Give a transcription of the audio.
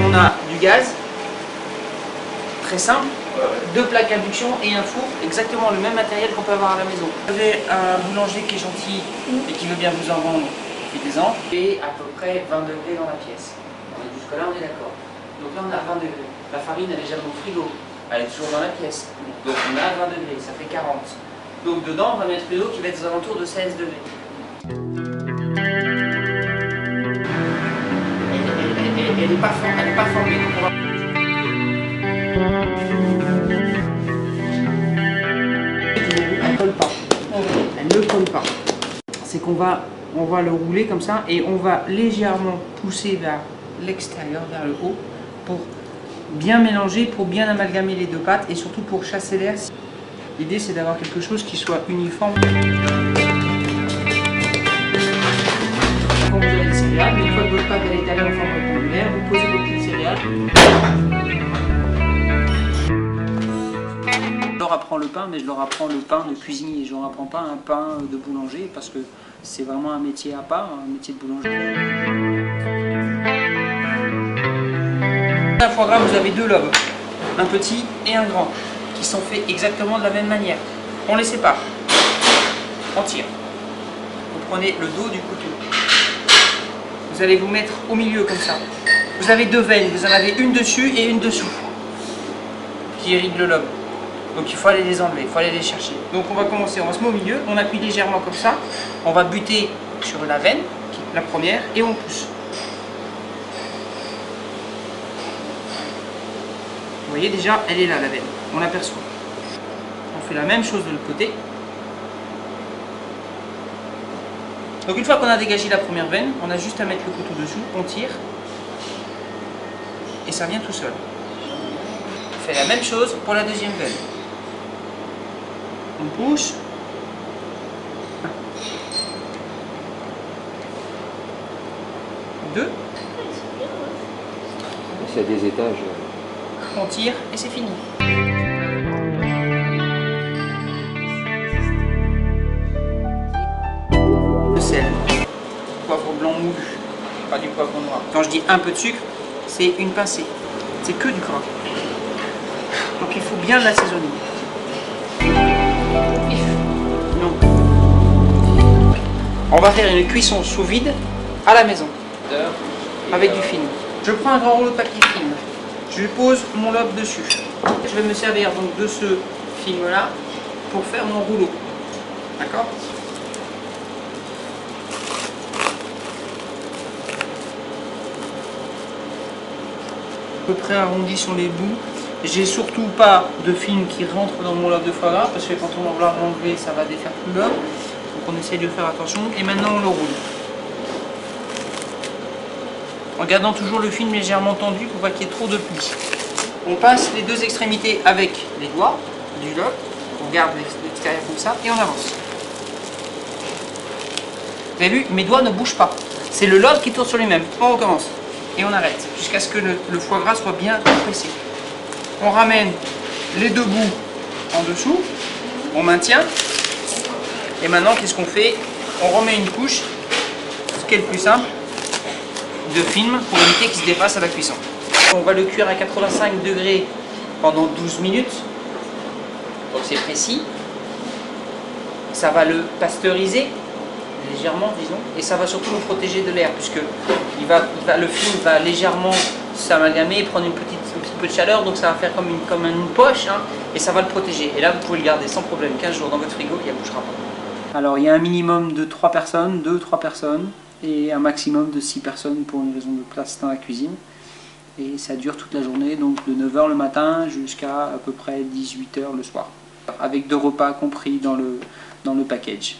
on a du gaz, très simple, deux plaques induction et un four, exactement le même matériel qu'on peut avoir à la maison. Vous avez un boulanger qui est gentil et qui veut bien vous en vendre, profitez-en. Et à peu près 20 degrés dans la pièce. Jusque là on est d'accord. Donc là on a 20 degrés. La farine elle est jamais au frigo, elle est toujours dans la pièce. Donc on a 20 degrés, ça fait 40. Donc dedans on va mettre une eau qui va être aux alentours de 16 degrés. Elle n'est pas formée, donc on va... Elle colle pas. Elle ne colle pas. C'est qu'on va, le rouler comme ça et on va légèrement pousser vers l'extérieur, vers le haut, pour bien mélanger, pour bien amalgamer les deux pâtes et surtout pour chasser l'air. L'idée c'est d'avoir quelque chose qui soit uniforme. Quand vous avez les céréales, une fois que votre pâte est allée en forme rectangulaire, vous posez vos petites céréales. Je leur apprends le pain, mais je leur apprends le pain de cuisinier. Je leur apprends pas un pain de boulanger parce que c'est vraiment un métier à part, un métier de boulanger. Un foie gras, vous avez deux lobes, un petit et un grand, qui sont faits exactement de la même manière. On les sépare, on tire. Vous prenez le dos du couteau. Vous allez vous mettre au milieu comme ça. Vous avez deux veines, vous en avez une dessus et une dessous, qui irriguent le lobe. Donc il faut aller les enlever, il faut aller les chercher. Donc on va commencer, on va se mettre au milieu, on appuie légèrement comme ça, on va buter sur la veine, qui est la première, et on pousse. Vous voyez déjà, elle est là la veine, on l'aperçoit. On fait la même chose de l'autre côté. Donc une fois qu'on a dégagé la première veine, on a juste à mettre le couteau dessous, on tire, et ça vient tout seul. On fait la même chose pour la deuxième veine. On pousse. Deux. C'est à des étages. On tire et c'est fini. Le sel. Poivre blanc moulu, pas du poivre noir. Quand je dis un peu de sucre, c'est une pincée. C'est que du gras. Donc il faut bien l'assaisonner. Non. On va faire une cuisson sous vide à la maison, avec du film. Je prends un grand rouleau de papier film. Je pose mon lobe dessus. Je vais me servir donc de ce film là pour faire mon rouleau. D'accord ? À peu près arrondi sur les bouts. J'ai surtout pas de film qui rentre dans mon lobe de foie gras parce que quand on va vouloir l'enlever, ça va défaire tout le lobe. Donc on essaye de faire attention. Et maintenant on le roule. En gardant toujours le film légèrement tendu pour pas qu'il y ait trop de plis. On passe les deux extrémités avec les doigts du lobe. On garde l'extérieur comme ça et on avance. Vous avez vu, mes doigts ne bougent pas. C'est le lobe qui tourne sur lui-même. On recommence. Et on arrête jusqu'à ce que le foie gras soit bien compressé. On ramène les deux bouts en dessous, on maintient, et maintenant qu'est-ce qu'on fait? On remet une couche, ce qui est le plus simple, de film pour éviter qu'il se dépasse à la cuisson. On va le cuire à 85 degrés pendant 12 minutes, donc c'est précis. Ça va le pasteuriser légèrement, disons, et ça va surtout le protéger de l'air, puisque le film va légèrement s'amalgamer et prendre un petit peu de chaleur, donc ça va faire comme une poche, hein, et ça va le protéger. Et là, vous pouvez le garder sans problème 15 jours dans votre frigo, il ne bougera pas. Alors, il y a un minimum de 3 personnes, 2-3 personnes, et un maximum de 6 personnes pour une raison de place dans la cuisine. Et ça dure toute la journée, donc de 9 h le matin jusqu'à à peu près 18 h le soir, avec 2 repas compris dans le package.